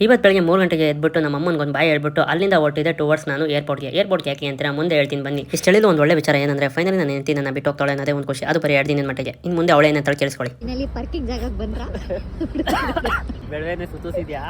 ಇವತ್ತು ಬೆಳಗ್ಗೆ 3 ಗಂಟೆಗೆ ಎದ್ಬಿಟ್ಟು ನಮ್ಮ ಅಮ್ಮನಿಗೆ ಒಂದು ಬಾಯ್ ಹೇಳ್ಬಿಟ್ಟು ಅಲ್ಲಿಂದ ಹೊರಟಿದೆ ಟುವರ್ಡ್ಸ್ ನಾನು ಏರ್ಪೋರ್ಟ್ಗೆ ಯಾಕೆ ಅಂತೀರಾ ಮುಂದೆ ಹೇಳ್ತೀನಿ ಬನ್ನಿ. ಇಷ್ಟು ಹೇಳಿದ ಒಂದು ಒಳ್ಳೆ ವಿಚಾರ ಏನಂದ್ರೆ ಫೈನಲಿ ನಾನು ಹೆಂಡತಿ ನನ್ನ ಬಿಟ್ಟು ಹೋಗ್ತಾಳೆ ಅನ್ನೋದೇ ಒಂದು ಖುಷಿ. ಅದು ಬರೀ 2 ದಿನದ ಮಟ್ಟಿಗೆ. ಇನ್ನು ಮುಂದೆ ಅವಳೇ ಏನಂತ ಕೇಳಿಸ್ಕೊಳ್ಳಿ. ಇನ್ನಲ್ಲಿ ಪಾರ್ಕಿಂಗ್ ಜಾಗಕ್ಕೆ ಬಂದ್ರಾ ಬೆಳವೇನೆ ಸುತ್ತಿದ್ಯಾ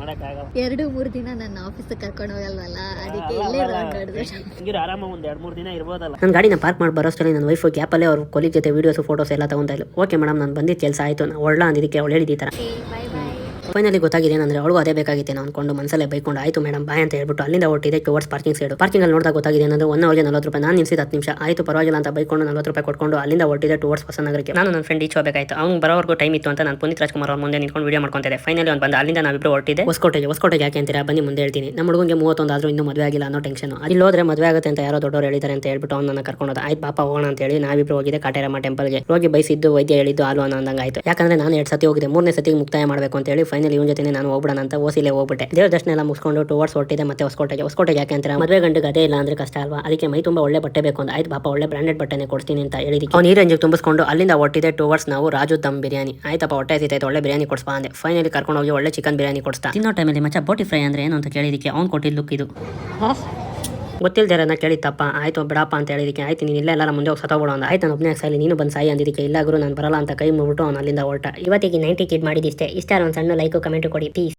ಮಾಡಕ್ಕಾಗಲ್ಲ. 2-3 ದಿನ ನನ್ನ ಆಫೀಸ್ ಕರ್ಕೊಂಡು ಹೋಗಲ್ವಲ್ಲ, ಅದಕ್ಕೆ ಇಲ್ಲೇ ರೌಂಡ್ ಹೊಡೆದೆ. ಹಿಂಗಿರೋ ಆರಾಮ ಒಂದು 2-3 ದಿನ ಇರ್ಬೋದಲ್ಲ. ನನ್ನ ಗಾಡಿನ ಪಾರ್ಕ್ ಮಾಡಿ ಬರೋಷ್ಟರಲ್ಲಿ ನನ್ನ ವೈಫ್ ಗ್ಯಾಪಲ್ಲೇ ಅವ್ರ ಕೊಲಿಗ್ ಜೊತೆ ವೀಡಿಯೋಸ್ ಫೋಟೋಸ್ ಎಲ್ಲ ತಗೊಂತಾ ಇಲ್ಲ. ಓಕೆ ಮೇಡಮ್ ನಾನು ಬಂದಿದ್ದ ಕೆಲಸ ಆಯಿತು, ನಾನು ಒಳ್ಳೆ ಅಂದಿದ್ದಕ್ಕೆ ಅವಳು ಹೇಳಿದ ಈ ಥರ. ಬಾಯ್ ಬಾಯ್. ಫೈನಲಿ ಗೊತ್ತಾಗಿದೆ ಏನಂದ್ರೆ ಅವಳು ಅದೇ ಬೇಕಾಗಿತ್ತು ನಾನು ಅನ್ಕೊಂಡು ಮನಸಲ್ಲೇ ಬೈಕೊಂಡು ಆಯಿತು ಮೇಡಮ್ ಬಾಯ್ ಅಂತ ಹೇಳ್ಬಿಟ್ಟು ಅಲ್ಲಿಂದ ಹೊರಟಿದೆ ಟುವರ್ಡ್ಸ್ ಪಾರ್ಕಿಂಗ್ ಸೈಡ್. ಪಾರ್ಕಿಂಗಲ್ಲಿ ನೋಡಿದಾಗ ಗೊತ್ತಾಗಿದೆ ಏನಂದ್ರೆ 1 ಅವರ್ಗೆ 40 ರೂಪಾಯಿ. ನಾನು ನಿಲ್ಸಿದ 10 ನಿಮಿಷ ಆಯಿತು ಪರವಾಗಿಲ್ಲ ಅಂತ ಬೈಕೊಂಡು 40 ರೂಪಾಯಿ ಕೊಟ್ಕೊಂಡು ಅಲ್ಲಿಂದ ಹೊರಟಿದೆ ಟುವರ್ಡ್ಸ್ ಹೊಸನಗರಕ್ಕೆ. ನಾನು ನನ್ನ ಫ್ರೆಂಡ್ ಈಚೆ ಹೋಗಬೇಕಾಯ್ತು. ಅವ್ನು ಬರೋವರೆಗೂ ಟೈಮ್ ಇತ್ತು ಅಂತ ನಾನು ಪುನೀತ್ ರಾಜ್ಕುಮಾರ್ ಅವ್ರ ಮುಂದೆ ನಿಂತ್ಕೊಂಡು ವಿಡಿಯೋ ಮಾಡ್ಕೊಂತಿದ್ದೆ. ಫೈನಲಿ ಅವ್ನು ಬಂದ ಅಲ್ಲಿಂದ ನಾವಿಬ್ಬರು ಹೊರಟಿದೆ ಹೊಸಕೋಟೆಗೆ ಯಾಕೆ ಅಂತೀರಾ ಬನ್ನಿ ಮುಂದೆ ಹೇಳ್ತೀನಿ. ನಮ್ಮ ಹುಡುಗನಿಗೆ 31 ಆದರೂ ಇನ್ನೂ ಮದುವೆ ಆಗಿಲ್ಲ ಅನ್ನೋ ಟೆನ್ಷನ್. ಅಲ್ಲಿ ಹೋದ್ರೆ ಮದುವೆ ಆಗುತ್ತೆ ಅಂತ ಯಾರೋ ದೊಡ್ಡವರು ಹೇಳಿದ್ದಾರೆ ಅಂತ ಹೇಳ್ಬಿಟ್ಟು ಅವ್ನು ನನ್ನ ಕರ್ಕೊಂಡು ಆಯ್ತು ಪಾಪ ಹೋಗೋಣ ಅಂತ ಹೇಳಿ ನಾವಿಬ್ಬರು ಹೋಗಿದೆ ಕಾಟೇರಮ್ಮ ಟೆಂಪಲ್ಗೆ. ಹೋಗಿ ಬೈಸಿದ್ದು ವೈದ್ಯ ಹೇಳಿದ್ದು ಹಾಲು ಅನ್ನೋ ಅಂದಂಗಾಯ್ತು. ಯಾಕಂದ್ರೆ ನಾನು 2 ಸತಿ ಹೋಗಿದೆ, 3ನೇ ಸತಿಗೆ ಮುಕ್ತಾಯ ಮಾಡಬೇಕು ಅಂತ ಹೇಳಿ ಫೈನಲಿ ಇವನ ಜೊತೆ ನಾನು ಹೋಗ್ಬಿಡೋಣ ಅಂತ ಓಸಿಲೆ ಹೋಗ್ಬಿಟ್ಟೆ. ದೇವ್ರ ದರ್ಶನ ಎಲ್ಲ ಮುಗಿಸ್ಕೊಂಡು ಟುವರ್ಡ್ಸ್ ಹೊರಟಿದೆ ಮತ್ತೆ ಹೊಸಕೋಟೆಗೆ ಯಾಕೆ ಅಂತೀರಾ ಮದುವೆ ಗಂಡಿಗೆ ಅದೇ ಇಲ್ಲ ಅಂದ್ರೆ ಕಷ್ಟ ಅಲ್ವಾ, ಅದಕ್ಕೆ ಮೈ ತುಂಬ ಒಳ್ಳೆ ಬಟ್ಟೆ ಬೇಕು ಅಂತ ಆಯ್ತು ಪಾಪ ಒಳ್ಳೆ ಬ್ರಾಂಡೆಡ್ ಬಟ್ಟೆನೆ ಕೊಡ್ತೀನಿ ಅಂತ ಹೇಳಿದಕ್ಕೆ ಅವ್ನು ಈ ರೇಂಜಿಗೆ ತುಂಬಿಸ್ಕೊಂಡು ಅಲ್ಲಿಂದ ಹೊರಟಿದೆ ಟುವರ್ಡ್ಸ್ ನಾವು ರಾಜು ದಮ್ ಬಿರಿಯಾನಿ. ಆಯ್ತಪ್ಪ ಹೊಟ್ಟೆ ಹಸಿತೈತೆ ಒಳ್ಳೆ ಬಿರಿಯಾನಿ ಕೊಡ್ಸ್ಬಾ ಅಂದೆ. ಫೈನಲಿ ಕರ್ಕೊಂಡು ಹೋಗಿ ಒಳ್ಳೆ ಚಿಕನ್ ಬಿರಿಯಾನಿ ಕೊಡ್ಸ್ತಾ. ತಿನ್ನೋ ಟೈಮಲ್ಲಿ ಮಚ್ಚ ಬೋಟಿ ಫ್ರೈ ಅಂದ್ರೆ ಏನು ಅಂತ ಕೇಳಿದಕ್ಕೆ ಅವ್ನು ಕೊಟ್ಟಿದ್ದು ಲುಕ್ ಇದು. ಗೊತ್ತಿಲ್ದೇರನ್ನ ಕೇಳಿತ್ತಪ್ಪ ಆಯ್ತು ಬಿಡಪ್ಪ ಅಂತ ಹೇಳಿದಕ್ಕೆ ಆಯ್ತು ನೀನು ಇಲ್ಲ ಎಲ್ಲರ ಮುಂದೆ ಹೋಗಿ ಸತ್ತೋಗ್ಬಿಡೋ ಅಂದ. ಆಯ್ತು ನಾನು ಒಬ್ಬನೇ ಸಾಯಿ ನೀನು ಬಂದು ಸಾಯಿ ಅಂದಿದ್ದಕ್ಕೆ ಇಲ್ಲ ಗುರು ನಾನು ಬರಲ್ಲ ಅಂತ ಕೈ ಮುಗ್ಬಿಟ್ಟು ಅವ್ನು ಅಲ್ಲಿಂದ ಹೊರಟ. ಇವತ್ತಿಗೆ 90 ಕಿಡ್ ಮಾಡಿದಿಷ್ಟೇ. ಇಷ್ಟ ಒಂದು ಸಣ್ಣ ಲೈಕ್ ಕಮೆಂಟ್ ಕೊಡಿ ಪ್ಲೀಸ್.